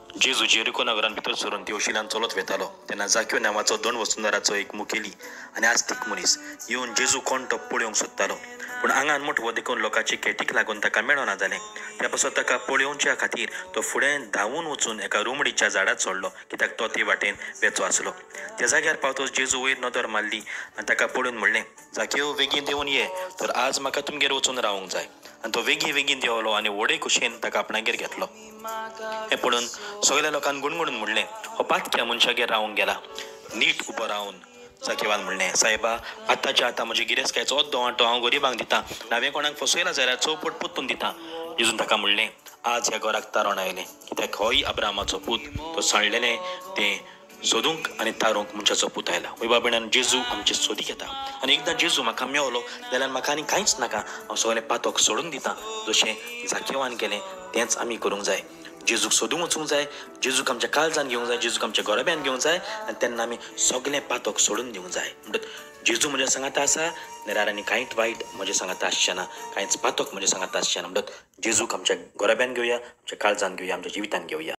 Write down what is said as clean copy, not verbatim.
जेजू जेरिको नगरान भितर सरून तेवशिलान चलत वेतालो तेन्ना जाक्यो नांवाचो दोन वसुंधराचो एक मुखेली आनी आस्तीक मनीस येवन जेजू कोण तो पळोवंक सोदतालो. पूण आंगान मोठवो देखून लोकांची केटीक लागून ताका मेळना जालें. त्या पासून ताका पळोवच्या खातीर तो फुडें धांवून वचून एका रुमडीच्या झाडार चडलो, कित्याक तो ते वाटेन वेचो आसलो. त्या जाग्यार पावतच जेजू वयर नदर मारली आनी ताका पळोवन म्हणलें, जाक्यो बेगीन देंवन ये, तर आज म्हाका तुमगेर वचून रावंक जाय. आनी तो बेगीन देंवलो आनी व्हडे कुशेन ताका आपणागेर घेतलो. हें पळोवन सगळ्या लोकांनी गुणगुणून म्हणलें, हो पातक्या मनशागेर रावंक गेला. नीट उबो रावन जाकेवान म्हणलें, सायबा, आतांच्या आतां म्हजी गिरेस्तकायचो अर्दो वांटो हांव गरिबांक दितां. हांवें कोणाक फसयला जाल्यार चौपट पोत्तून दितां. जेजून ताका म्हणलें, आज ह्या घराक तारण आयलें, कित्याक होय अब्रामाचो पूत. तो सांडलेलें तें सोदूंक आनी तारूंक मनशाचो पूत आयला. वय बाबण्यान जेजू आमचे सोदीक येता. आनी एकदां जेजू म्हाका मेवलो जाल्यार म्हाका आनी कांयच नाका, हांव सगळें पातोक सोडून दितां. जशें जाकेवान केलें तेंच आमी करूंक जाय. जेजूक सोदूंक वचूंक जाय, जेजूक आमच्या काळजान घेवंक जाय, जेजूक आमच्या गोरब्यान घेवंक जाय आनी तेन्ना आमी सगळें पातोक सोडून दिवंक जाय. म्हणटच जेजू म्हज्या सांगाता आसा जाल्यार आनी कांयच वायट म्हज्या सांगाता आसचें ना, कांयच पातोक म्हज्या सांगाता आसचें ना. म्हणटच जेजूक आमच्या गोरब्यान घेवया, आमच्या काळजान घेवया, आमच्या जिवितान घेवया.